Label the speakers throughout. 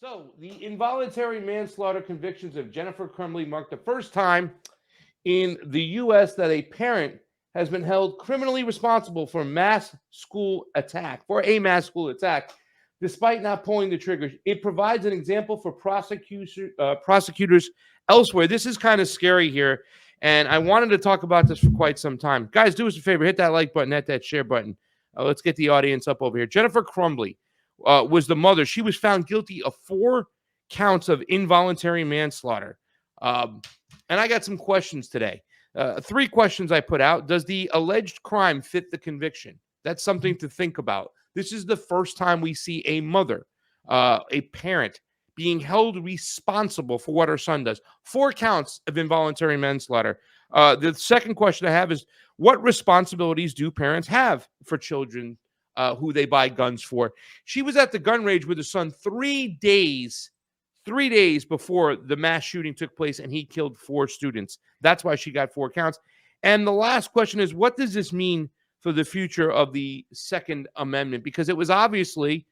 Speaker 1: So, the involuntary manslaughter convictions of Jennifer Crumbley marked the first time in the U.S. that a parent has been held criminally responsible for a mass school attack, despite not pulling the trigger. It provides an example for prosecutors elsewhere. This is kind of scary here, and I wanted to talk about this for quite some time. Guys, do us a favor, hit that like button, hit that share button. Let's get the audience up over here. Jennifer Crumbley was the mother. She was found guilty of 4 counts of involuntary manslaughter. And I got some questions today. 3 questions I put out. Does the alleged crime fit the conviction? That's something to think about. This is the first time we see a mother, a parent, being held responsible for what her son does. 4 counts of involuntary manslaughter. The second question I have is, what responsibilities do parents have for children who they buy guns for? She was at the gun range with her son 3 days before the mass shooting took place, and he killed 4 students. That's why she got 4 counts. And the last question is, what does this mean for the future of the Second Amendment? Because it was obviously,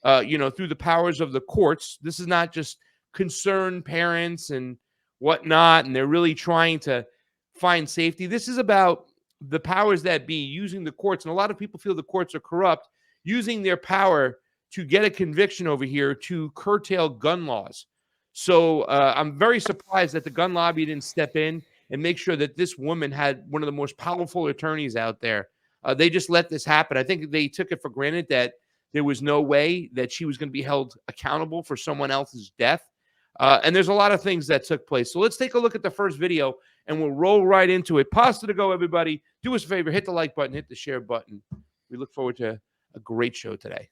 Speaker 1: through the powers of the courts. This is not just concerned parents and whatnot, and they're really trying to find safety. This is about the powers that be using the courts. And a lot of people feel the courts are corrupt, using their power to get a conviction over here to curtail gun laws. So I'm very surprised that the gun lobby didn't step in and make sure that this woman had one of the most powerful attorneys out there. They just let this happen. I think they took it for granted that there was no way that she was going to be held accountable for someone else's death. And there's a lot of things that took place. So let's take a look at the first video, and we'll roll right into it. Pasta to go, everybody. Do us a favor, hit the like button, hit the share button. We look forward to a great show today.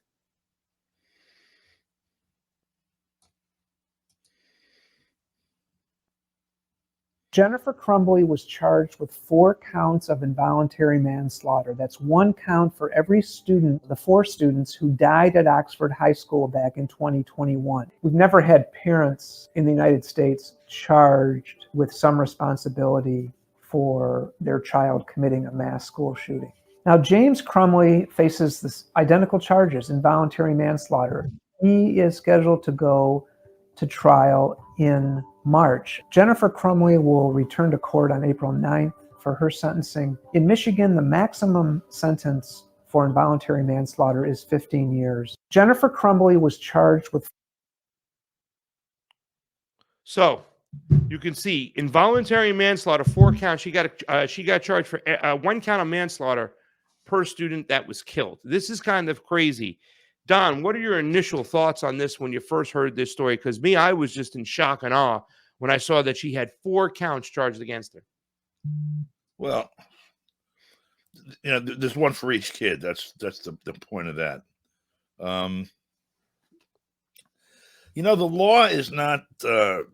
Speaker 2: Jennifer Crumbley was charged with 4 counts of involuntary manslaughter. That's 1 count for every student, the 4 students who died at Oxford High School back in 2021. We've never had parents in the United States charged with some responsibility for their child committing a mass school shooting. Now, James Crumbley faces this identical charges, involuntary manslaughter. He is scheduled to go to trial in March. Jennifer Crumbley will return to court on April 9th for her sentencing. In Michigan, the maximum sentence for involuntary manslaughter is 15 years. Jennifer Crumbley was charged with...
Speaker 1: So you can see involuntary manslaughter, 4 counts. She got charged for 1 count of manslaughter per student that was killed. This is kind of crazy. Don, what are your initial thoughts on this when you first heard this story? Because I was just in shock and awe when I saw that she had 4 counts charged against her.
Speaker 3: Well, there's one for each kid. That's the point of that. The law is not. They're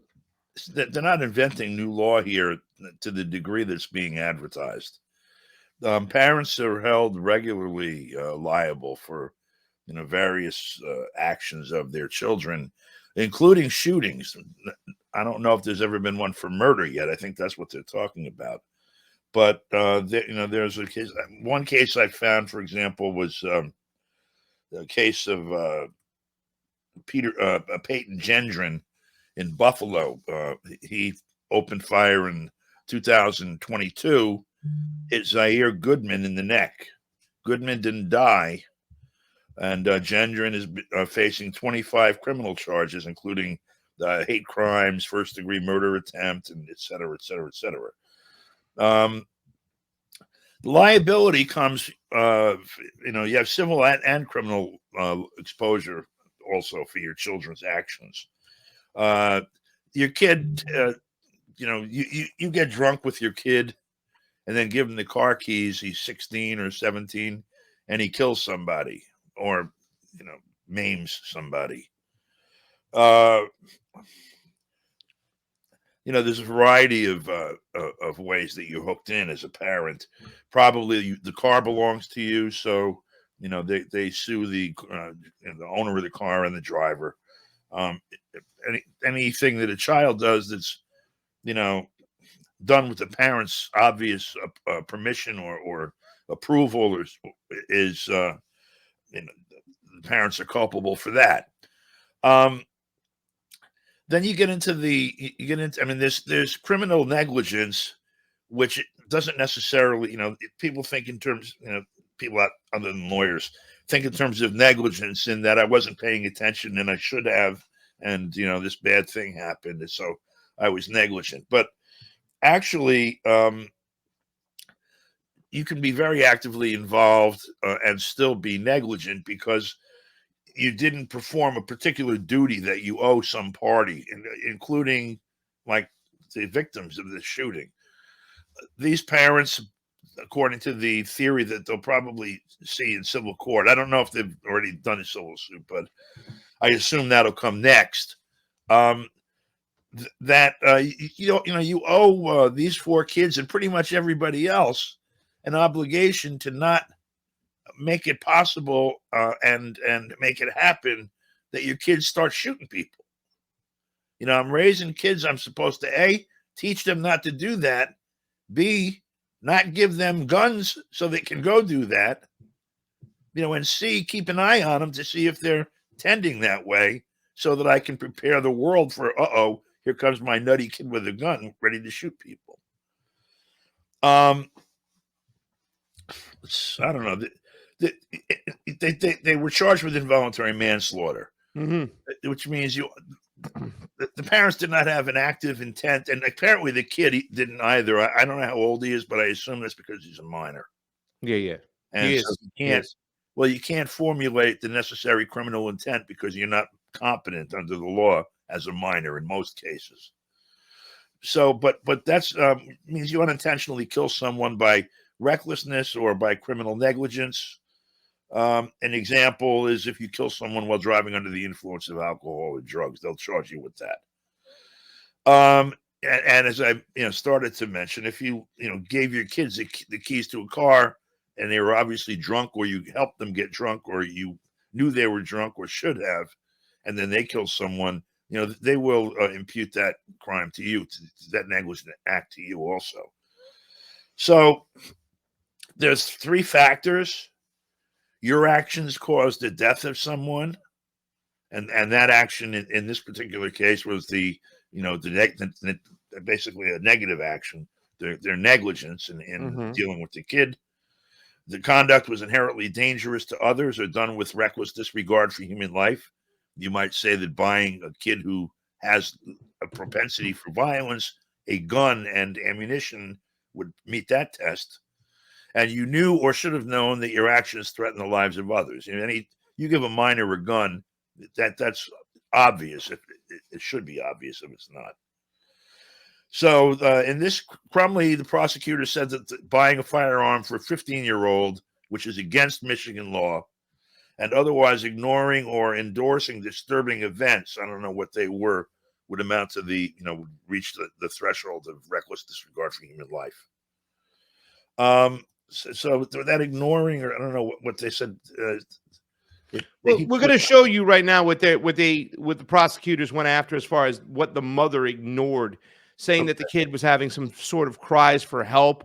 Speaker 3: not inventing new law here to the degree that's being advertised. Parents are held regularly liable for various actions of their children, including shootings. I don't know if there's ever been one for murder yet. I think that's what they're talking about. But there's a case. One case I found, for example, was a case of Peyton Gendron in Buffalo. He opened fire in 2022, hit Zaire Goodman in the neck. Goodman didn't die. And Gendron is facing 25 criminal charges, including hate crimes, first-degree murder attempt, and et cetera, et cetera, et cetera. Liability comes, you have civil and criminal exposure also for your children's actions. Your kid, you get drunk with your kid and then give him the car keys. He's 16 or 17, and he kills somebody. Or, maims somebody. There's a variety of ways that you're hooked in as a parent. Probably the car belongs to you, so they sue the owner of the car and the driver. Anything that a child does that's done with the parents' obvious permission or approval is the parents are culpable for that. then you get into I mean, there's criminal negligence, which doesn't necessarily, people think in terms, people other than lawyers think in terms of negligence, in that I wasn't paying attention and I should have, and this bad thing happened, and so I was negligent. But actually, you can be very actively involved and still be negligent, because you didn't perform a particular duty that you owe some party, including like the victims of the shooting. These parents, according to the theory that they'll probably see in civil court, I don't know if they've already done a civil suit, but I assume that'll come next. That you owe these 4 kids and pretty much everybody else an obligation to not make it possible and make it happen that your kids start shooting people. I'm raising kids. I'm supposed to A, teach them not to do that, B, not give them guns so they can go do that, and C, keep an eye on them to see if they're tending that way, so that I can prepare the world for, here comes my nutty kid with a gun ready to shoot people. I don't know. They were charged with involuntary manslaughter, which means the parents did not have an active intent, and apparently the kid didn't either. I don't know how old he is, but I assume that's because he's a minor.
Speaker 1: Yeah.
Speaker 3: And
Speaker 1: he
Speaker 3: so
Speaker 1: is.
Speaker 3: you can't. Well, you can't formulate the necessary criminal intent because you're not competent under the law as a minor in most cases. So, but that's means you unintentionally kill someone by recklessness or by criminal negligence. An example is if you kill someone while driving under the influence of alcohol or drugs, they'll charge you with that. And as I started to mention, if you gave your kids the keys to a car and they were obviously drunk, or you helped them get drunk, or you knew they were drunk or should have, and then they kill someone, they will impute that crime to you, that negligent act to you also. So there's 3 factors. Your actions caused the death of someone, and that action in this particular case was basically a negative action, their negligence in dealing with the kid. The conduct was inherently dangerous to others or done with reckless disregard for human life. You might say that buying a kid who has a propensity for violence a gun and ammunition would meet that test. And you knew or should have known that your actions threaten the lives of others. You give a minor a gun, that's obvious. It should be obvious if it's not. So in this, Crumbley, the prosecutor said that buying a firearm for a 15-year-old, which is against Michigan law, and otherwise ignoring or endorsing disturbing events, I don't know what they were, would amount to reach the threshold of reckless disregard for human life. So that ignoring, or I don't know what they said.
Speaker 1: We're going to show you right now what the prosecutors went after as far as what the mother ignored, saying that the kid was having some sort of cries for help,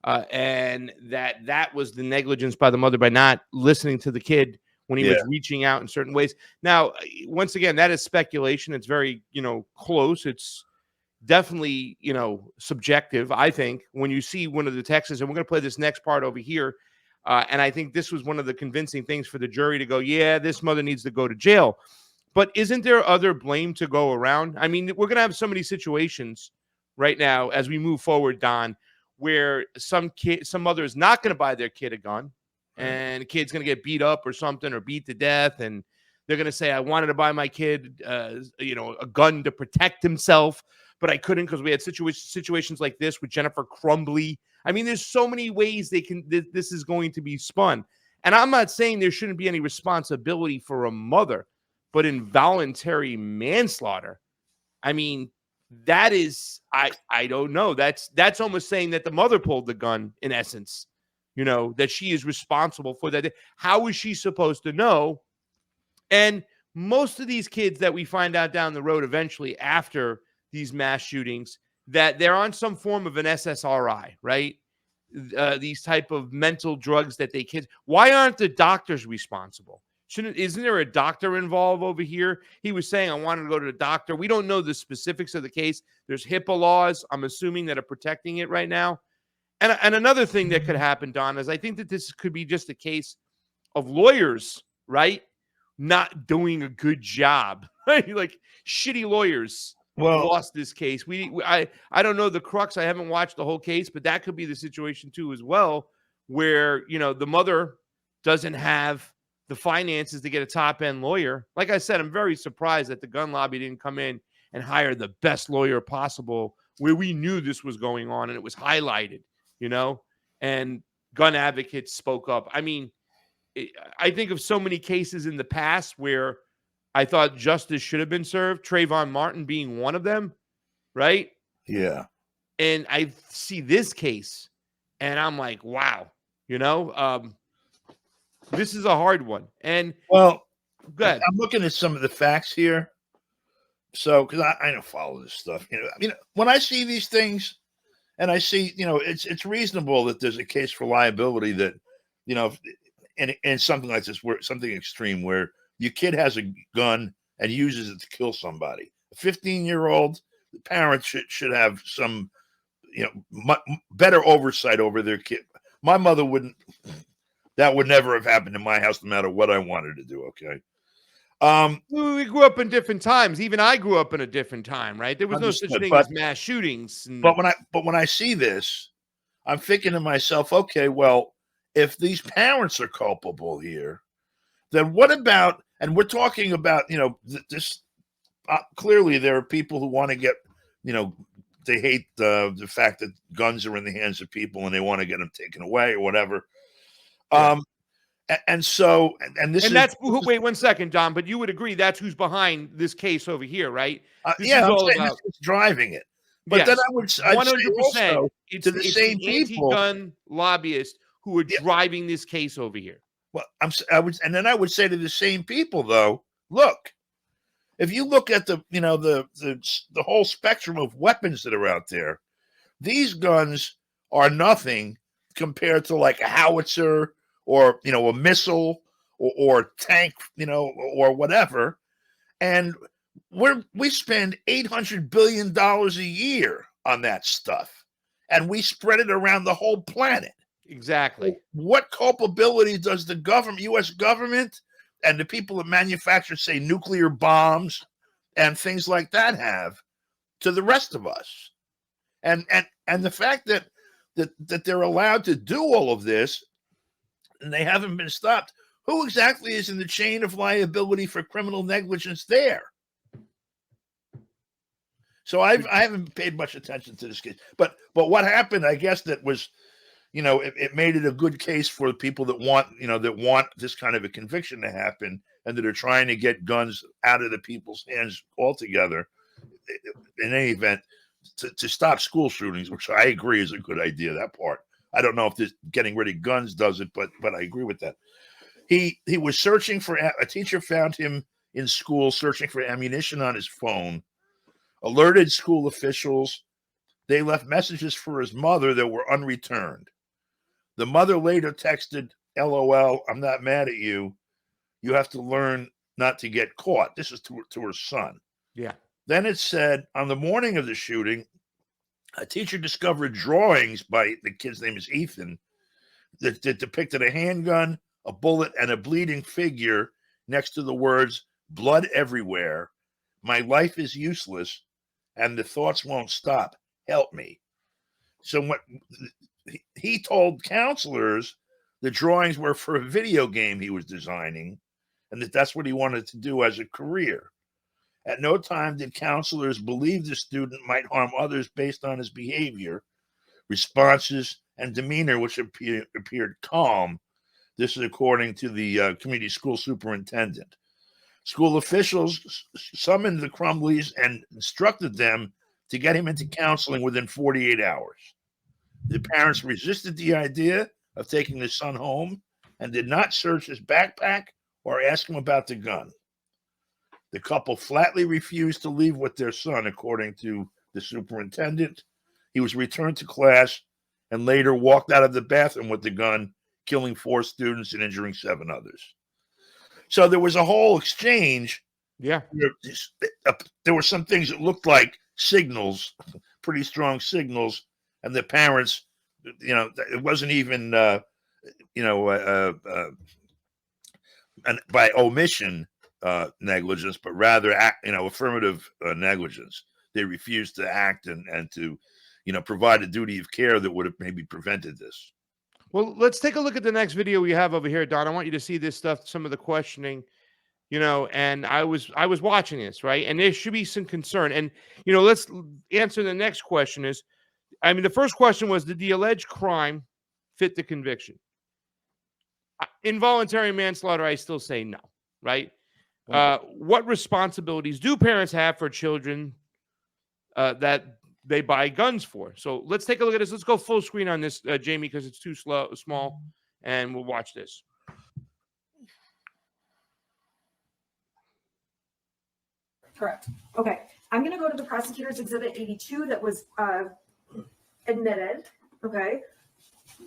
Speaker 1: and that was the negligence by the mother by not listening to the kid when he was reaching out in certain ways. Now, once again, that is speculation. It's very close. It's definitely subjective. I think when you see one of the texts, and we're going to play this next part over here. And I think this was one of the convincing things for the jury to go, yeah, this mother needs to go to jail. But isn't there other blame to go around? I mean, we're going to have so many situations right now as we move forward, Don, where some mother is not going to buy their kid a gun, and the kid's going to get beat up or something, or beat to death. And they're going to say, I wanted to buy my kid, a gun to protect himself, but I couldn't because we had situations like this with Jennifer Crumbley. I mean, there's so many ways this is going to be spun. And I'm not saying there shouldn't be any responsibility for a mother, but involuntary manslaughter, I mean, that is, I don't know. That's almost saying that the mother pulled the gun, in essence, that she is responsible for that. How is she supposed to know? And most of these kids that we find out down the road eventually after these mass shootings, that they're on some form of an SSRI, right? These type of mental drugs that kids. Why aren't the doctors responsible? Isn't there a doctor involved over here? He was saying, I wanted to go to the doctor. We don't know the specifics of the case. There's HIPAA laws, I'm assuming, that are protecting it right now. And another thing that could happen, Don, is I think that this could be just a case of lawyers, right, not doing a good job, right? Like shitty lawyers lost this case. I don't know the crux. I haven't watched the whole case, but that could be the situation too as well, where, you know, the mother doesn't have the finances to get a top end lawyer. Like I said, I'm very surprised that the gun lobby didn't come in and hire the best lawyer possible, where we knew this was going on and it was highlighted, you know, and gun advocates spoke up. I mean, I think of so many cases in the past where I thought justice should have been served, Trayvon Martin being one of them, right?
Speaker 3: Yeah.
Speaker 1: And I see this case and I'm like, wow, you know, this is a hard one. And
Speaker 3: well,
Speaker 1: go ahead.
Speaker 3: I'm looking at some of the facts here. So, because I don't follow this stuff, you know, I mean, when I see these things and I see, you know, it's reasonable that there's a case for liability that, you know, and something like this, where something extreme, where your kid has a gun and uses it to kill somebody. A 15-year-old, the parents should have some, you know, better oversight over their kid. My mother wouldn't. That would never have happened in my house, no matter what I wanted to do. Okay.
Speaker 1: We grew up in different times. Even I grew up in a different time, right? There was no such thing as mass shootings.
Speaker 3: But when I see this, I'm thinking to myself, okay, well, if these parents are culpable here, then what about? And we're talking about, you know, this. Clearly, there are people who want to get, you know, they hate the fact that guns are in the hands of people and they want to get them taken away or whatever. Yeah. And so, and this, and
Speaker 1: that's who. Wait 1 second, Don. But you would agree that's who's behind this case over here, right?
Speaker 3: Yeah, I'm saying this is driving it. But yes, then I would 100%.
Speaker 1: To the same people, anti-gun lobbyists who are driving this case over here.
Speaker 3: Well, I would say to the same people, though, look, if you look at the, you know, the whole spectrum of weapons that are out there, these guns are nothing compared to like a howitzer or, you know, a missile or tank, you know, or whatever. And we spend $800 billion a year on that stuff, and we spread it around the whole planet.
Speaker 1: Exactly.
Speaker 3: What culpability does the government, U.S. government, and the people that manufacture, say, nuclear bombs and things like that have to the rest of us? And the fact that they're allowed to do all of this and they haven't been stopped, who exactly is in the chain of liability for criminal negligence there? So I haven't paid much attention to this case. But what happened, I guess, that was, you know, it made it a good case for people that want, you know, that want this kind of a conviction to happen and that are trying to get guns out of the people's hands altogether. In any event, to stop school shootings, which I agree is a good idea, that part. I don't know if this getting rid of guns does it, but I agree with that. He was searching for, a teacher found him in school searching for ammunition on his phone, alerted school officials. They left messages for his mother that were unreturned. The mother later texted, LOL, I'm not mad at you. You have to learn not to get caught. This is to her son.
Speaker 1: Yeah.
Speaker 3: Then it said, on the morning of the shooting, a teacher discovered drawings by the kid's name is Ethan that depicted a handgun, a bullet, and a bleeding figure next to the words, blood everywhere. My life is useless, and the thoughts won't stop. Help me. So what he told counselors, the drawings were for a video game he was designing, and that's what he wanted to do as a career. At no time did counselors believe the student might harm others based on his behavior, responses, and demeanor, which appeared calm. This is according to the community school superintendent. School officials summoned the Crumbleys and instructed them to get him into counseling within 48 hours. The parents resisted the idea of taking the son home and did not search his backpack or ask him about the gun. The couple flatly refused to leave with their son, according to the superintendent. He was returned to class and later walked out of the bathroom with the gun, killing 4 students and injuring 7 others. So there was a whole exchange.
Speaker 1: Yeah.
Speaker 3: There were some things that looked like signals, pretty strong signals, and the parents, it wasn't even, and by omission negligence, but rather affirmative negligence. They refused to act and to, provide a duty of care that would have maybe prevented this.
Speaker 1: Well, let's take a look at the next video we have over here, Don. I want you to see this stuff, some of the questioning, and I was watching this, right? And there should be some concern. And, let's answer the next question is, the first question was, did the alleged crime fit the conviction? Involuntary manslaughter, I still say no, right? What responsibilities do parents have for children that they buy guns for? So let's take a look at this. Let's go full screen on this, Jamie, because it's too small, and we'll watch this.
Speaker 4: Correct. Okay. I'm going to go to the prosecutor's exhibit 82 that was admitted. Okay.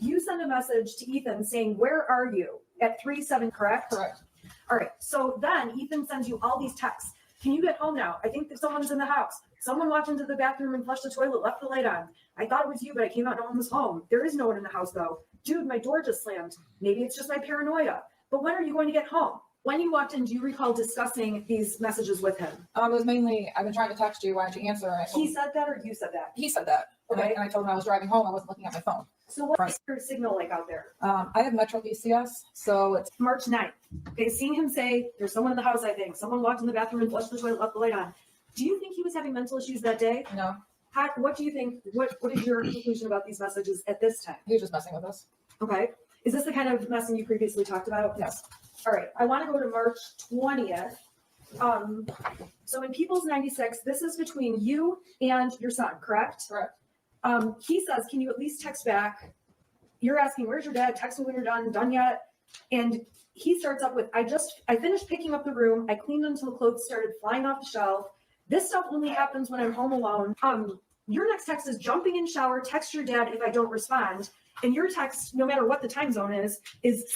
Speaker 4: You send a message to Ethan saying, "Where are you?" at 3/7, correct?
Speaker 5: Correct.
Speaker 4: All right. So then Ethan sends you all these texts. "Can you get home now? I think that someone's in the house. Someone walked into the bathroom and flushed the toilet, left the light on. I thought it was you, but I came out, no one was home. There is no one in the house though. Dude, my door just slammed. Maybe it's just my paranoia. But when are you going to get home?" When you walked in, do you recall discussing these messages with him?
Speaker 5: It was mainly, "I've been trying to text you. Why don't you answer?" And I told
Speaker 4: He
Speaker 5: him,
Speaker 4: said that or you said that?
Speaker 5: he said that.
Speaker 4: Okay.
Speaker 5: And I told him I was driving home. I wasn't looking at my phone.
Speaker 4: So what's your signal like out there?
Speaker 5: I have Metro PCS, so it's
Speaker 4: March 9th. Okay, seeing him say, "There's someone in the house, I think. Someone walked in the bathroom and flushed the toilet, left the light on." Do you think he was having mental issues that day?
Speaker 5: no.
Speaker 4: What do you think? What is your conclusion about these messages at this time?
Speaker 5: He was just messing with us.
Speaker 4: Okay. Is this the kind of messing you previously talked about?
Speaker 5: Yes.
Speaker 4: All right. I want to go to March 20th. So in People's 96, this is between you and your son, correct?
Speaker 5: Correct.
Speaker 4: He says, "Can you at least text back?" You're asking, "Where's your dad? Text me when you're done yet?" And he starts up with, I finished picking up the room. I cleaned until clothes started flying off the shelf. This stuff only happens when I'm home alone. Your next text is, "Jumping in shower, text your dad if I don't respond." And your text, no matter what the time zone is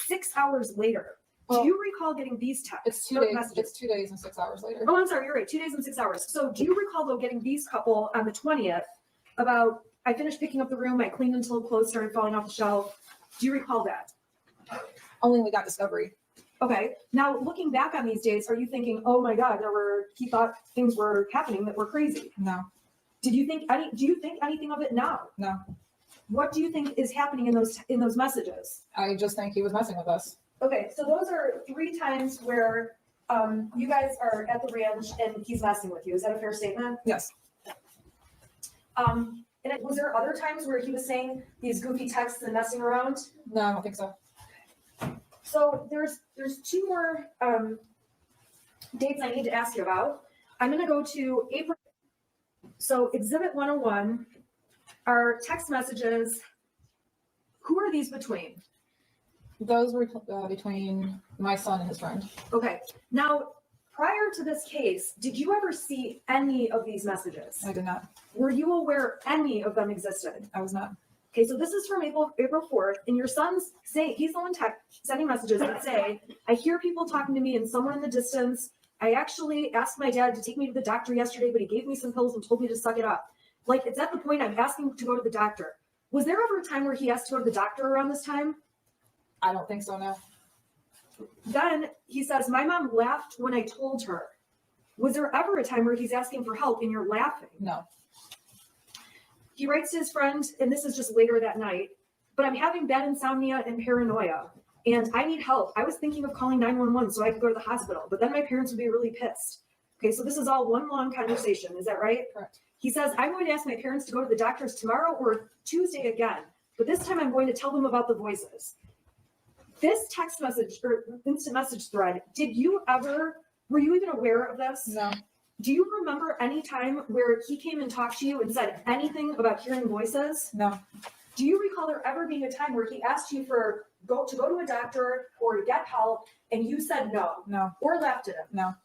Speaker 4: 6 hours later.
Speaker 5: Well,
Speaker 4: do you recall getting these texts?
Speaker 5: It's 2 days.
Speaker 4: Messages?
Speaker 5: It's 2 days and 6 hours later.
Speaker 4: Oh, I'm sorry. You're right. 2 days and 6 hours. So do you recall though getting these couple on the 20th about, "I finished picking up the room. I cleaned until clothes started falling off the shelf." Do you recall that?
Speaker 5: Only we got discovery.
Speaker 4: Okay. Now looking back on these days, are you thinking, "Oh my God, he thought things were happening that were crazy"?
Speaker 5: No.
Speaker 4: Do you think anything of it now?
Speaker 5: No.
Speaker 4: What do you think is happening in those messages?
Speaker 5: I just think he was messing with us.
Speaker 4: Okay, so those are 3 times where you guys are at the ranch and he's messing with you. Is that a fair statement?
Speaker 5: Yes.
Speaker 4: And was there other times where he was saying these goofy texts and messing around?
Speaker 5: No, I don't think so.
Speaker 4: So there's 2 more dates I need to ask you about. I'm going to go to April. So Exhibit 101 are text messages. Who are these between?
Speaker 5: Those were between my son and his friend.
Speaker 4: Okay. Now, prior to this case, did you ever see any of these messages?
Speaker 5: I did not.
Speaker 4: Were you aware any of them existed?
Speaker 5: I was not.
Speaker 4: Okay, so this is from April 4th, and your son's saying, he's the one sending messages that say, "I hear people talking to me and someone in the distance. I actually asked my dad to take me to the doctor yesterday, but he gave me some pills and told me to suck it up." Like, it's at the point I'm asking to go to the doctor. Was there ever a time where he asked to go to the doctor around this time?
Speaker 5: I don't think so, no.
Speaker 4: Then he says, "My mom laughed when I told her." Was there ever a time where he's asking for help and you're laughing?
Speaker 5: No.
Speaker 4: He writes to his friend, and this is just later that night, "But I'm having bad insomnia and paranoia, and I need help. I was thinking of calling 911 so I could go to the hospital, but then my parents would be really pissed." Okay, so this is all one long conversation. Is that right?
Speaker 5: Correct.
Speaker 4: He says, "I'm going to ask my parents to go to the doctors tomorrow or Tuesday again, but this time I'm going to tell them about the voices." This text message or instant message thread, were you even aware of this?
Speaker 5: No.
Speaker 4: Do you remember any time where he came and talked to you and said anything about hearing voices?
Speaker 5: No.
Speaker 4: Do you recall there ever being a time where he asked you to go to a doctor or to get help and you said no?
Speaker 5: No.
Speaker 4: Or laughed at him?
Speaker 5: No.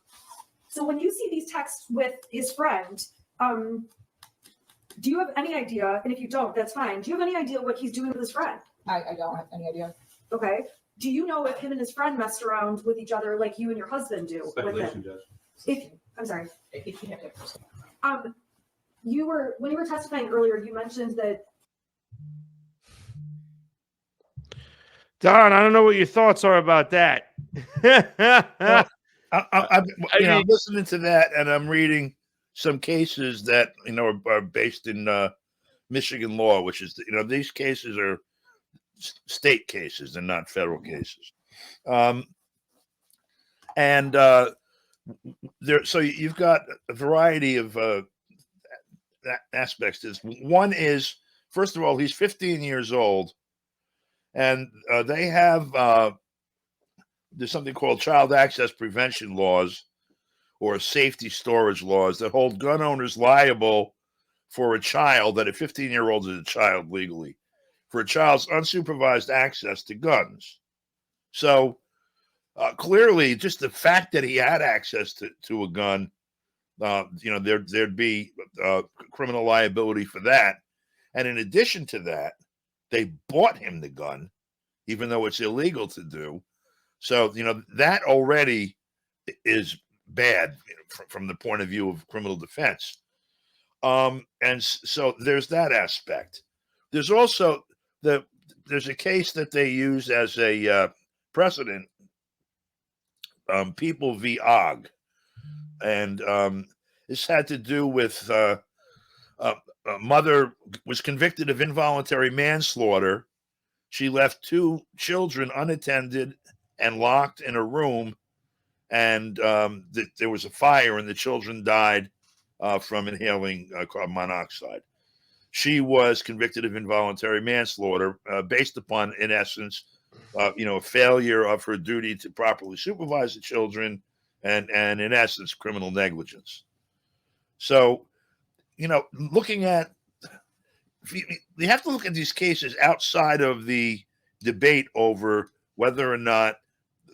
Speaker 4: So when you see these texts with his friend, do you have any idea, and if you don't, that's fine, do you have any idea what he's doing with his friend?
Speaker 5: I don't have any idea.
Speaker 4: Okay. do you know if him and his friend messed around with each other like you and your husband do with
Speaker 6: Speculation,
Speaker 4: him?
Speaker 6: Judge.
Speaker 4: I'm sorry.
Speaker 5: If you have to-
Speaker 4: When you were testifying earlier, you mentioned that
Speaker 1: Don, I don't know what your thoughts are about that.
Speaker 3: Well, I'm
Speaker 1: mean-
Speaker 3: I'm listening to that, and I'm reading some cases that are based in Michigan law, which is these cases are state cases and not federal cases, and there. So you've got a variety of aspects to this. One is, first of all, he's 15 years old, and they have there's something called child access prevention laws or safety storage laws that hold gun owners liable for a child, that a 15-year-old is a child legally, for a child's unsupervised access to guns. So clearly, just the fact that he had access to a gun, there'd be criminal liability for that. And in addition to that, they bought him the gun, even though it's illegal to do. So, that already is bad from the point of view of criminal defense. And so there's that aspect. There's also there's a case that they use as a precedent, People v. Ogg. And this had to do with a mother was convicted of involuntary manslaughter. She left 2 children unattended and locked in a room, and there was a fire, and the children died from inhaling carbon monoxide. She was convicted of involuntary manslaughter based upon, in essence, a failure of her duty to properly supervise the children, and in essence, criminal negligence. So, looking at, you have to look at these cases outside of the debate over whether or not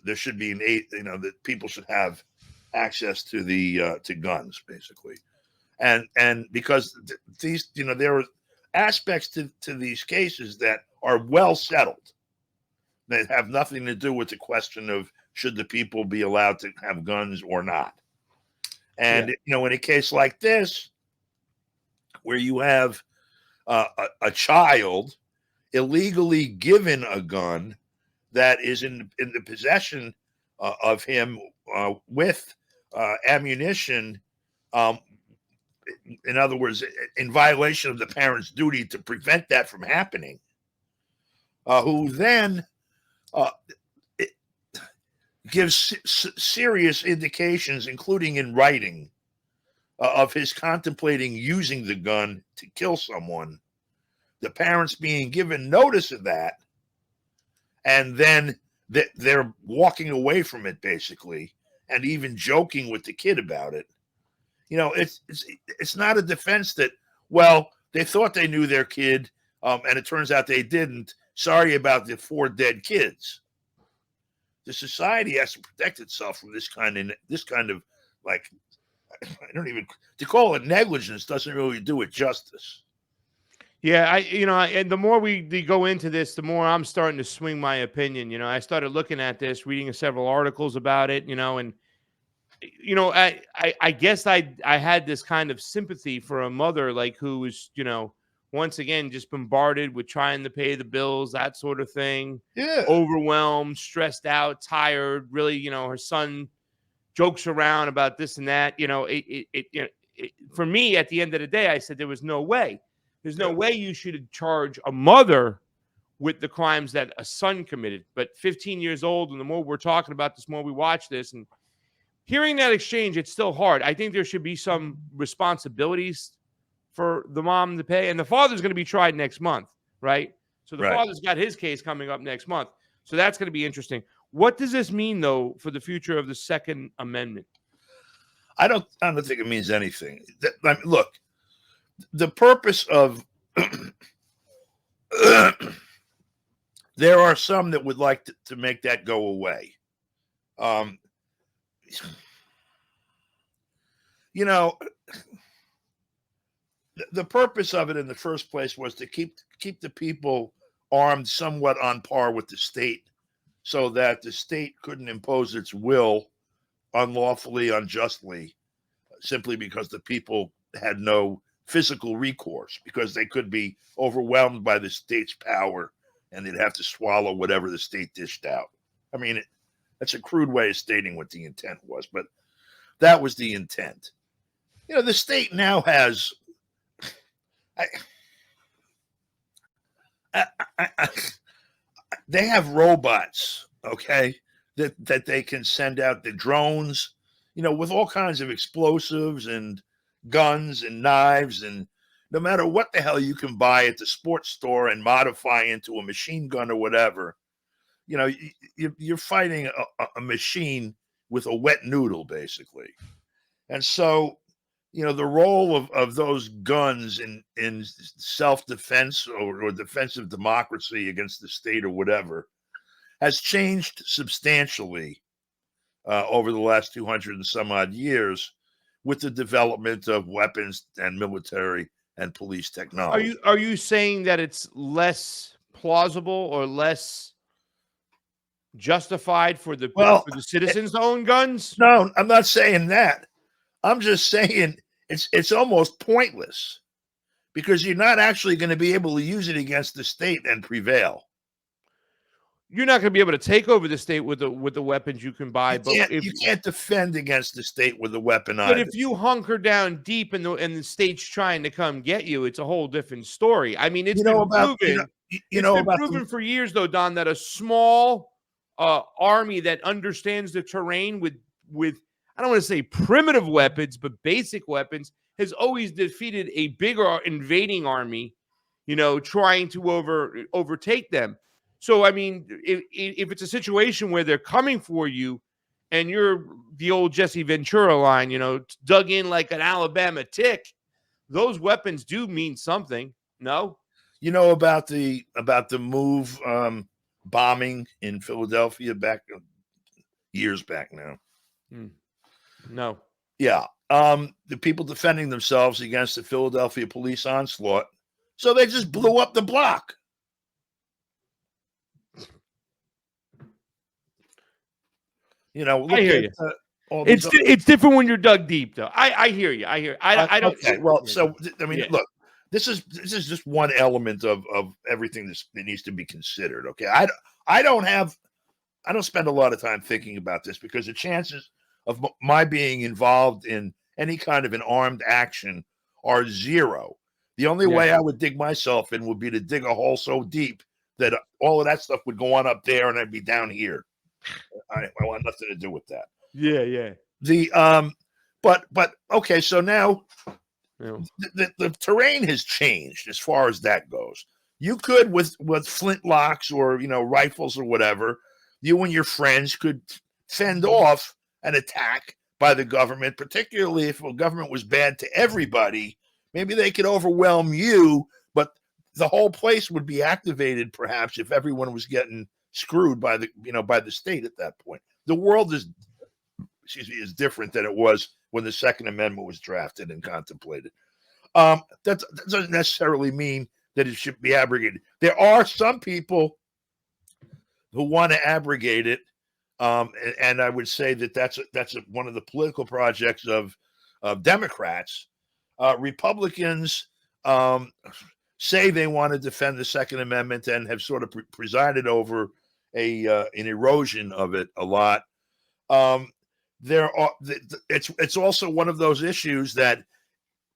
Speaker 3: there should be that people should have access to the to guns, basically, and because these there are aspects to these cases that are well settled that have nothing to do with the question of should the people be allowed to have guns or not. And in a case like this, where you have a child illegally given a gun that is in the possession of him with ammunition, in other words, in violation of the parent's duty to prevent that from happening, who then gives serious indications, including in writing, of his contemplating using the gun to kill someone, the parents being given notice of that, and then they're walking away from it, basically, and even joking with the kid about it. It's not a defense that, well, they thought they knew their kid, and it turns out they didn't. Sorry about the 4 dead kids. The society has to protect itself from this kind of like, I don't even, to call it negligence doesn't really do it justice.
Speaker 1: Yeah, and the more we go into this, the more I'm starting to swing my opinion. I started looking at this, reading several articles about it, and I guess I had this kind of sympathy for a mother who was, once again just bombarded with trying to pay the bills, that sort of thing.
Speaker 3: Yeah.
Speaker 1: Overwhelmed, stressed out, tired, really, her son jokes around about this and that. For me, at the end of the day, I said there was no way. There's no way you should charge a mother with the crimes that a son committed. But 15 years old, and the more we're talking about this, the more we watch this, and hearing that exchange, it's still hard. I think there should be some responsibilities for the mom to pay, and the father's going to be tried next month, right? So the father's got his case coming up next month. So that's going to be interesting. What does this mean, though, for the future of the Second Amendment?
Speaker 3: I don't think it means anything. Look, the purpose of there are some that would like to make that go away. The purpose of it in the first place was to keep the people armed somewhat on par with the state so that the state couldn't impose its will unlawfully, unjustly, simply because the people had no physical recourse, because they could be overwhelmed by the state's power and they'd have to swallow whatever the state dished out. I mean, that's a crude way of stating what the intent was, but that was the intent. The state now has, they have robots, okay, that they can send out, the drones, with all kinds of explosives and guns and knives, and no matter what the hell you can buy at the sports store and modify into a machine gun or whatever, you're fighting a machine with a wet noodle, basically. And so, the role of those guns in self-defense or defense of democracy against the state or whatever has changed substantially over the last 200 and some odd years with the development of weapons and military and police technology.
Speaker 1: Are you saying that it's less plausible or less justified for the citizens to own guns?
Speaker 3: No, I'm not saying that. I'm just saying it's almost pointless, because you're not actually going to be able to use it against the state and prevail.
Speaker 1: You're not going to be able to take over the state with the weapons you can buy.
Speaker 3: You can't defend against the state with a weapon
Speaker 1: But
Speaker 3: either.
Speaker 1: if you hunker down deep and the state's trying to come get you, it's a whole different story. I mean, it's been proven for years, though, Don, that a small army that understands the terrain with I don't want to say primitive weapons, but basic weapons, has always defeated a bigger invading army, trying to overtake them. So, I mean, if it's a situation where they're coming for you and you're the old Jesse Ventura line, dug in like an Alabama tick, those weapons do mean something. No?
Speaker 3: About the move bombing in Philadelphia years back now.
Speaker 1: No.
Speaker 3: Yeah. The people defending themselves against the Philadelphia police onslaught. So they just blew up the block.
Speaker 1: I hear you. It's different when you're dug deep, though. I hear you. I don't.
Speaker 3: Okay. Well, so I mean, look, this is just one element of everything that needs to be considered. Okay. I don't spend a lot of time thinking about this, because the chances of my being involved in any kind of an armed action are zero. The only way I would dig myself in would be to dig a hole so deep that all of that stuff would go on up there and I'd be down here. I want nothing to do with that.
Speaker 1: Yeah.
Speaker 3: But okay, so now the terrain has changed as far as that goes. You could with flintlocks or rifles or whatever, you and your friends could fend off an attack by the government, particularly if the government was bad to everybody. Maybe they could overwhelm you, but the whole place would be activated perhaps if everyone was getting screwed by the state at that point. The world is different than it was when the Second Amendment was drafted and contemplated. That doesn't necessarily mean that it should be abrogated. There are some people who want to abrogate it, and I would say that that's one of the political projects of Democrats. Republicans say they want to defend the Second Amendment and have sort of presided over an erosion of it a lot. It's also one of those issues that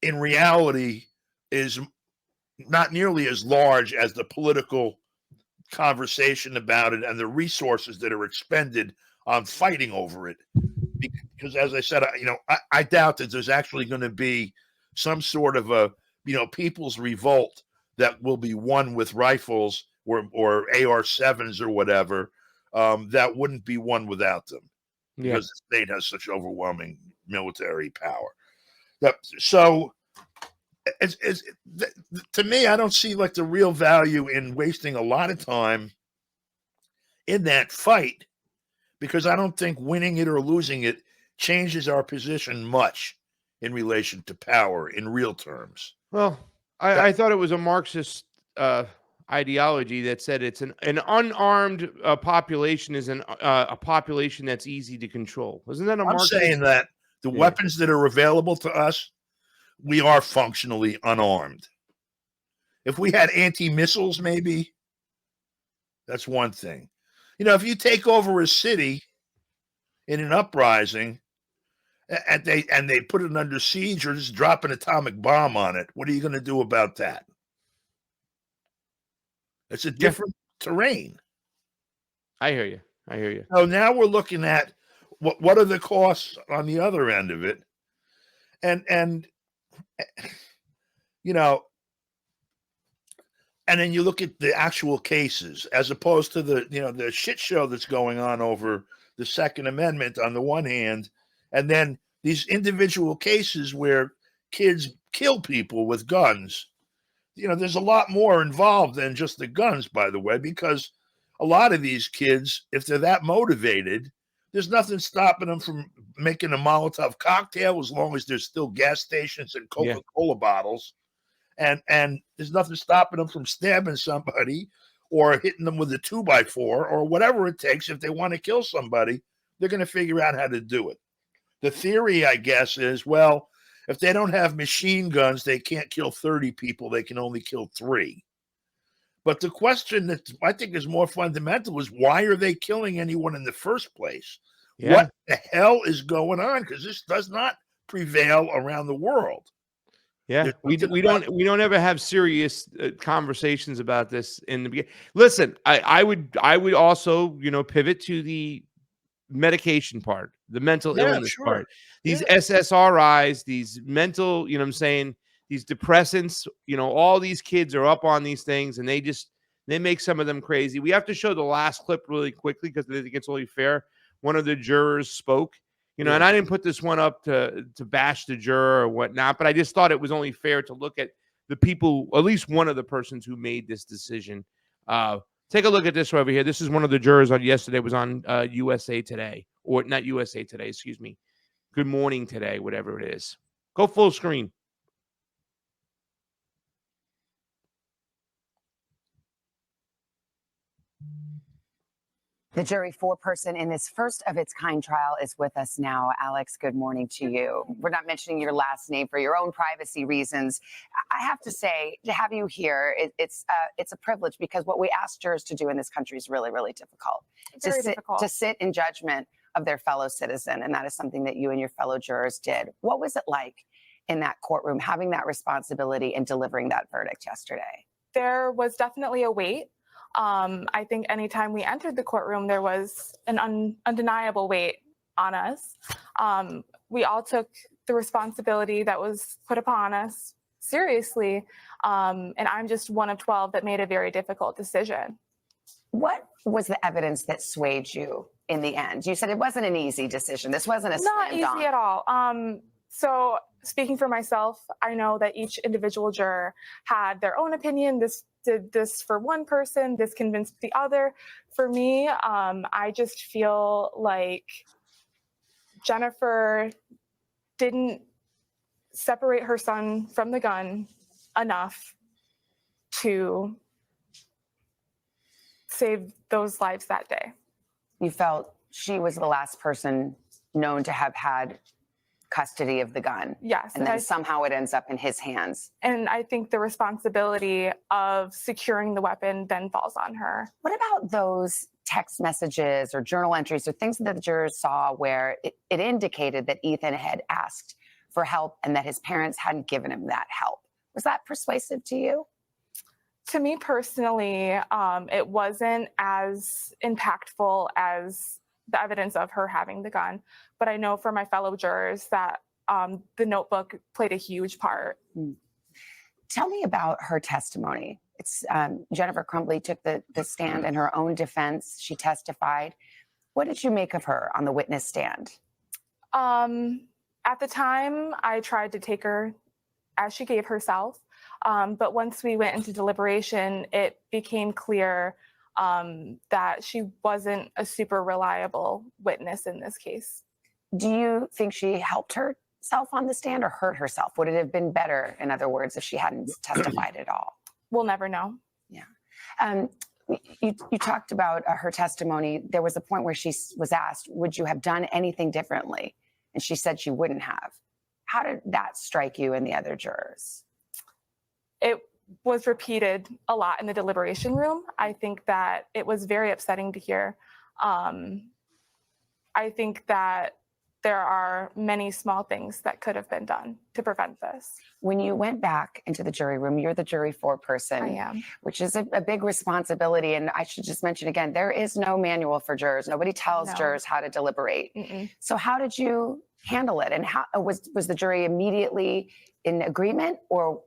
Speaker 3: in reality is not nearly as large as the political conversation about it and the resources that are expended on fighting over it. Because as I said, I doubt that there's actually going to be some sort of a people's revolt that will be won with rifles or AR-7s or whatever. That wouldn't be won without them, because the state has such overwhelming military power. So to me, I don't see like the real value in wasting a lot of time in that fight, because I don't think winning it or losing it changes our position much in relation to power in real terms.
Speaker 1: Well, I thought it was a Marxist ideology that said it's an unarmed population is a population that's easy to control. Isn't that a
Speaker 3: I'm
Speaker 1: Marxist?
Speaker 3: saying that the
Speaker 1: Yeah.
Speaker 3: weapons that are available to us, we are functionally unarmed. If we had anti-missiles, maybe, that's one thing. You know, if you take over a city in an uprising and they put it under siege or just drop an atomic bomb on it, what are you going to do about that? It's a different terrain.
Speaker 1: I hear you. I hear you.
Speaker 3: So now we're looking at what are the costs on the other end of it, and you know, and then you look at the actual cases as opposed to the shit show that's going on over the Second Amendment on the one hand, and then these individual cases where kids kill people with guns. You know, there's a lot more involved than just the guns, by the way, because a lot of these kids, if they're that motivated, there's nothing stopping them from making a Molotov cocktail as long as there's still gas stations and Coca-Cola bottles. And there's nothing stopping them from stabbing somebody or hitting them with a 2x4 or whatever it takes. If they want to kill somebody, they're going to figure out how to do it. The theory, I guess, is, well, if they don't have machine guns, they can't kill 30 people. They can only kill 3. But the question that I think is more fundamental is, why are they killing anyone in the first place?
Speaker 1: Yeah.
Speaker 3: What the hell is going on? Because this does not prevail around the world.
Speaker 1: Yeah, we don't ever have serious conversations about this in the beginning. Listen, I would also pivot to the medication part, the mental illness part. These SSRIs, these mental, what I'm saying, these depressants, all these kids are up on these things and they make some of them crazy. We have to show the last clip really quickly because I think it's only fair. One of the jurors spoke, and I didn't put this one up to bash the juror or whatnot, but I just thought it was only fair to look at the people, at least one of the persons who made this decision. Take a look at this over here. This is one of the jurors on yesterday, was on USA Today, or not USA Today, excuse me. Good Morning Today, whatever it is. Go full screen.
Speaker 6: The jury foreperson in this first of its kind trial is with us now. Alex, good morning to you. We're not mentioning your last name for your own privacy reasons. I have to say, to have you here, it's a privilege, because what we ask jurors to do in this country is really, really difficult. To sit in judgment of their fellow citizen, and that is something that you and your fellow jurors did. What was it like in that courtroom, having that responsibility and delivering that verdict yesterday?
Speaker 7: There was definitely a weight. I think anytime we entered the courtroom, there was an undeniable weight on us. We all took the responsibility that was put upon us seriously, and I'm just one of 12 that made a very difficult decision.
Speaker 6: What was the evidence that swayed you in the end? You said it wasn't an easy decision. This wasn't a
Speaker 7: Not easy at all. So speaking for myself, I know that each individual juror had their own opinion. This did this for one person, this convinced the other. For me, I just feel like Jennifer didn't separate her son from the gun enough to save those lives that day.
Speaker 6: You felt she was the last person known to have had custody of the gun.
Speaker 7: Yes.
Speaker 6: And then somehow it ends up in his hands.
Speaker 7: And I think the responsibility of securing the weapon then falls on her.
Speaker 6: What about those text messages or journal entries or things that the jurors saw where it indicated that Ethan had asked for help and that his parents hadn't given him that help? Was that persuasive to you?
Speaker 7: To me personally, it wasn't as impactful as the evidence of her having the gun. But I know for my fellow jurors that the notebook played a huge part.
Speaker 6: Tell me about her testimony. It's Jennifer Crumbley took the stand in her own defense. She testified. What did you make of her on the witness stand?
Speaker 7: At the time, I tried to take her as she gave herself. But once we went into deliberation, it became clear that she wasn't a super reliable witness in this case.
Speaker 6: Do you think she helped herself on the stand or hurt herself? Would it have been better, in other words, if she hadn't testified at all?
Speaker 7: We'll never know.
Speaker 6: Yeah. You talked about her testimony. There was a point where she was asked, would you have done anything differently? And she said she wouldn't have. How did that strike you and the other jurors?
Speaker 7: It was repeated a lot in the deliberation room. I think that it was very upsetting to hear. I think that there are many small things that could have been done to prevent this.
Speaker 6: When you went back into the jury room, you're the jury foreperson,
Speaker 7: I am.
Speaker 6: which is a big responsibility. And I should just mention again, there is no manual for jurors. Nobody tells
Speaker 7: No.
Speaker 6: jurors how to deliberate.
Speaker 7: Mm-mm.
Speaker 6: So how did you handle it? And how was the jury immediately in agreement, or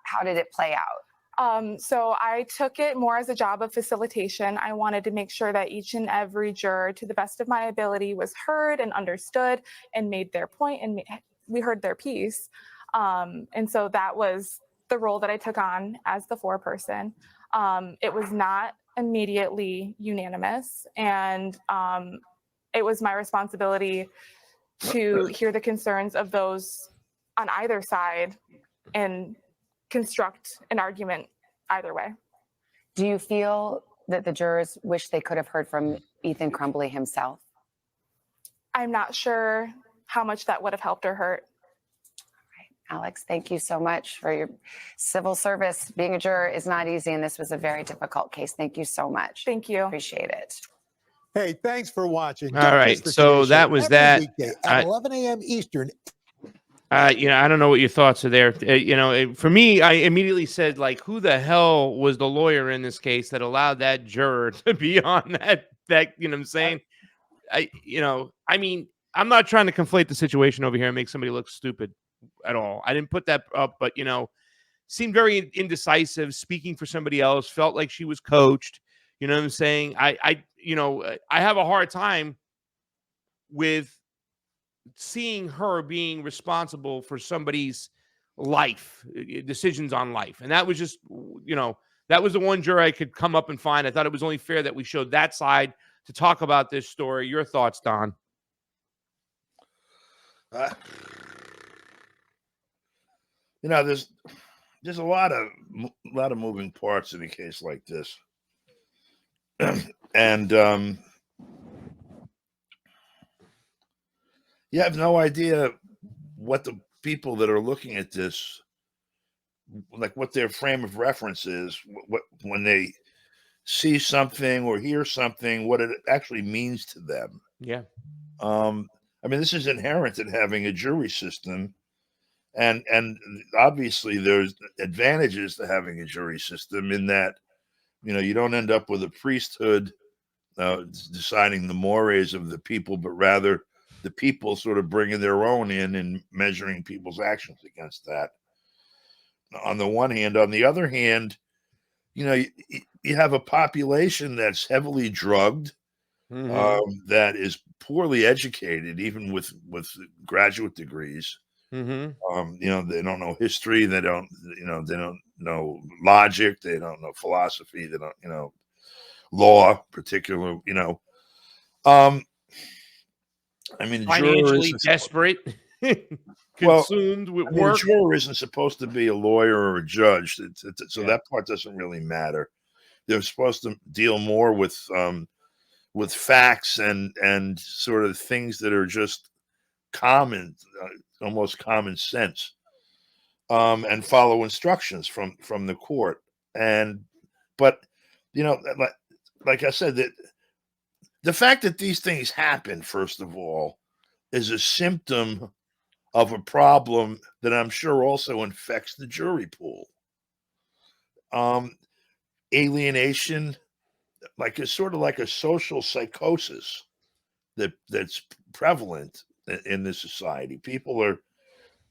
Speaker 6: how did it play out?
Speaker 7: So I took it more as a job of facilitation. I wanted to make sure that each and every juror, to the best of my ability, was heard and understood and made their point, and we heard their piece. And so that was the role that I took on as the foreperson. It was not immediately unanimous, and it was my responsibility to hear the concerns of those on either side and construct an argument either way.
Speaker 6: Do you feel that the jurors wish they could have heard from Ethan Crumbley himself?
Speaker 7: I'm not sure how much that would have helped or hurt.
Speaker 6: Alex, thank you so much for your civil service. Being a juror is not easy, and this was a very difficult case. Thank you so much.
Speaker 7: Thank you.
Speaker 6: Appreciate it.
Speaker 8: Hey, thanks for watching.
Speaker 1: All right, so that was that.
Speaker 8: Weekday at 11 a.m. Eastern.
Speaker 1: I don't know what your thoughts are there. For me, I immediately said, like, who the hell was the lawyer in this case that allowed that juror to be on that, you know what I'm saying? I'm not trying to conflate the situation over here and make somebody look stupid at all. I didn't put that up, but, seemed very indecisive, speaking for somebody else, felt like she was coached. You know what I'm saying? I have a hard time with seeing her being responsible for somebody's life, decisions on life. And that was just, that was the one juror I could come up and find. I thought it was only fair that we showed that side to talk about this story. Your thoughts, Don?
Speaker 3: There's a lot of moving parts in a case like this. And you have no idea what the people that are looking at this, like, what their frame of reference is, what when they see something or hear something, what it actually means to them.
Speaker 1: Yeah.
Speaker 3: This is inherent in having a jury system, and obviously there's advantages to having a jury system in that, you don't end up with a priesthood deciding the mores of the people, but rather the people sort of bringing their own in and measuring people's actions against that. On the one hand, on the other hand, you have a population that's heavily drugged, that is poorly educated, even with graduate degrees. They don't know history. They don't know logic. They don't know philosophy. They don't, law, particular,
Speaker 1: financially desperate, consumed with work.
Speaker 3: A juror isn't supposed to be a lawyer or a judge, so that part doesn't really matter. They're supposed to deal more with facts and sort of things that are just common, almost common sense, and follow instructions from the court. But like I said, that the fact that these things happen, first of all, is a symptom of a problem that I'm sure also infects the jury pool. Alienation, is sort of like a social psychosis that's prevalent in this society. People are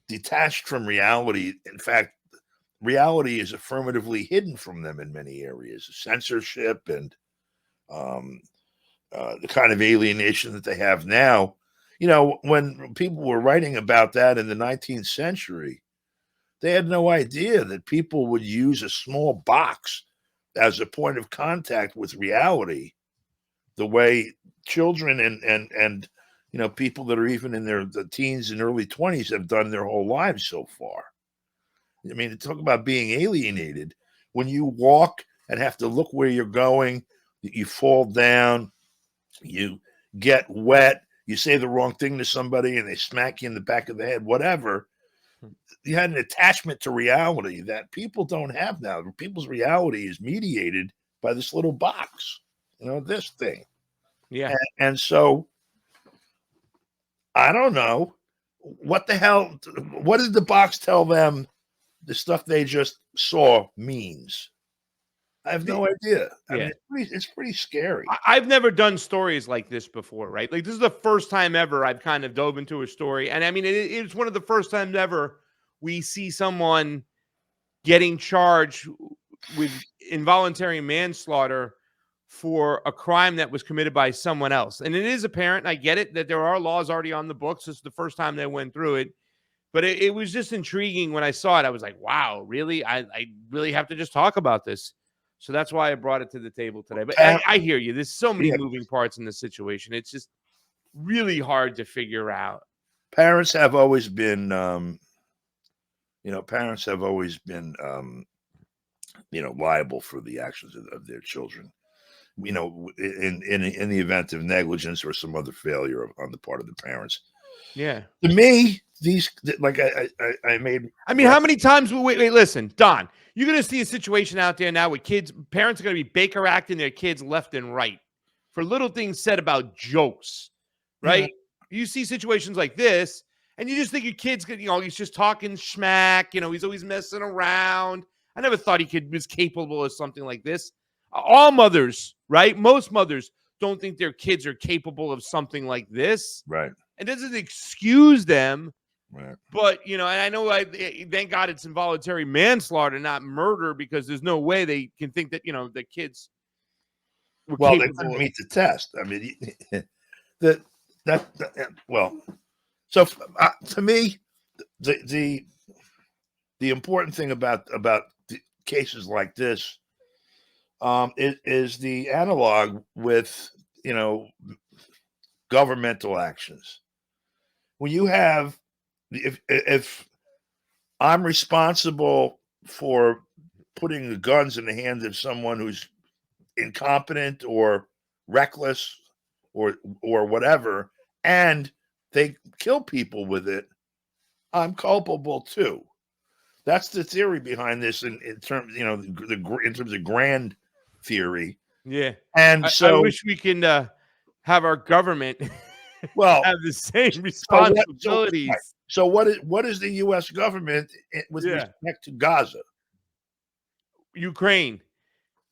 Speaker 3: detached from reality. In fact, reality is affirmatively hidden from them in many areas. Censorship and the kind of alienation that they have now. When people were writing about that in the 19th century, they had no idea that people would use a small box as a point of contact with reality, the way children and people that are even in the teens and early 20s have done their whole lives so far. Talk about being alienated. When you walk and have to look where you're going. You fall down, you get wet, you say the wrong thing to somebody and they smack you in the back of the head, whatever. You had an attachment to reality that people don't have now. People's reality is mediated by this little box, this thing.
Speaker 1: Yeah.
Speaker 3: And so I don't know what the hell, what did the box tell them the stuff they just saw means? I have no idea. I mean, it's pretty scary.
Speaker 1: I've never done stories like this before, right? Like this is the first time ever I've kind of dove into a story. And I mean, it's one of the first times ever we see someone getting charged with involuntary manslaughter for a crime that was committed by someone else. And it is apparent, I get it, that there are laws already on the books. This is the first time they went through it. But it was just intriguing when I saw it. I was like, wow, really? I really have to just talk about this. So that's why I brought it to the table today. But I hear you. There's so many moving parts in this situation. It's just really hard to figure out.
Speaker 3: Parents have always been, liable for the actions of their children. In the event of negligence or some other failure on the part of the parents.
Speaker 1: Yeah.
Speaker 3: To me, I mean,
Speaker 1: how many times? Wait, listen, Don. You're going to see a situation out there now where parents are going to be Baker acting their kids left and right for little things said about jokes, right? Yeah. You see situations like this, and you just think your kid's, he's just talking smack. He's always messing around. I never thought he was capable of something like this. All mothers, right? Most mothers don't think their kids are capable of something like this.
Speaker 3: Right.
Speaker 1: It doesn't excuse them.
Speaker 3: Right.
Speaker 1: But, and I know, thank God it's involuntary manslaughter, not murder, because there's no way they can think that, the kids were capable.
Speaker 3: They couldn't meet the test. I mean, so to me, the important thing about cases like this is the analog with, governmental actions. When you have, if I'm responsible for putting the guns in the hands of someone who's incompetent or reckless or whatever, and they kill people with it, I'm culpable too. That's the theory behind this in terms, in terms of grand theory.
Speaker 1: Yeah.
Speaker 3: And
Speaker 1: I wish we can have our government have the same responsibilities.
Speaker 3: So what is the U.S. government with respect to Gaza?
Speaker 1: Ukraine,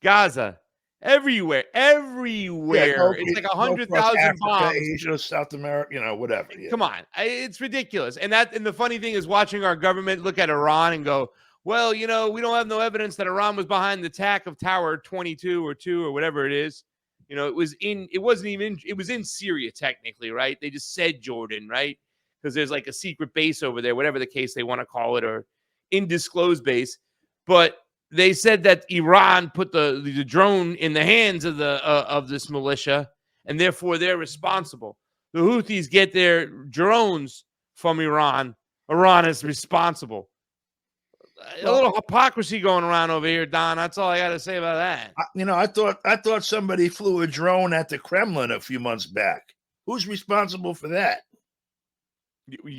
Speaker 1: Gaza, everywhere. It's like 100,000 bombs.
Speaker 3: Asia, South America, whatever. Yeah.
Speaker 1: Come on, it's ridiculous. And the funny thing is watching our government look at Iran and go, well, we don't have no evidence that Iran was behind the attack of Tower 22 or 2 or whatever it is. It was in Syria technically, right? They just said Jordan, right? Because there's like a secret base over there, whatever the case they want to call it, or undisclosed base. But they said that Iran put the drone in the hands of this militia, and therefore they're responsible. The Houthis get their drones from Iran. Iran is responsible. A little hypocrisy going around over here, Don. That's all I got to say about that.
Speaker 3: I thought somebody flew a drone at the Kremlin a few months back. Who's responsible for that?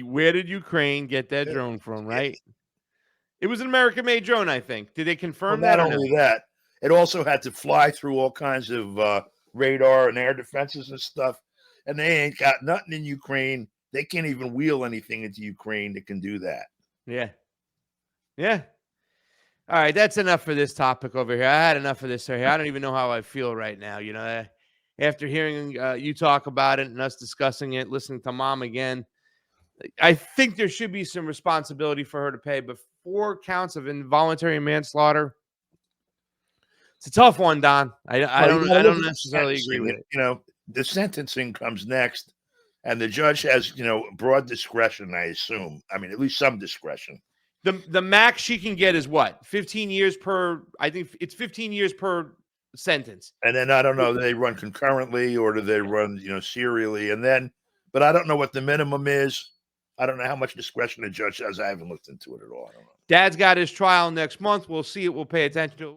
Speaker 1: Where did Ukraine get that drone from, right? It was an American-made drone, I think. Did they confirm that?
Speaker 3: Not only that, it also had to fly through all kinds of radar and air defenses and stuff. And they ain't got nothing in Ukraine. They can't even wheel anything into Ukraine that can do that.
Speaker 1: Yeah. Yeah. All right. That's enough for this topic over here. I had enough of this right here. I don't even know how I feel right now. After hearing you talk about it and us discussing it, listening to Mom again, I think there should be some responsibility for her to pay. But 4 counts of involuntary manslaughter, it's a tough one, Don. I don't necessarily agree with it.
Speaker 3: The sentencing comes next, and the judge has, broad discretion, I assume. I mean, at least some discretion.
Speaker 1: The max she can get is what? 15 years per, I think it's 15 years per sentence.
Speaker 3: And then I don't know, do they run concurrently or do they run, serially? But I don't know what the minimum is. I don't know how much discretion the judge has. I haven't looked into it at all. I don't know.
Speaker 1: Dad's got his trial next month. We'll see it. We'll pay attention to it.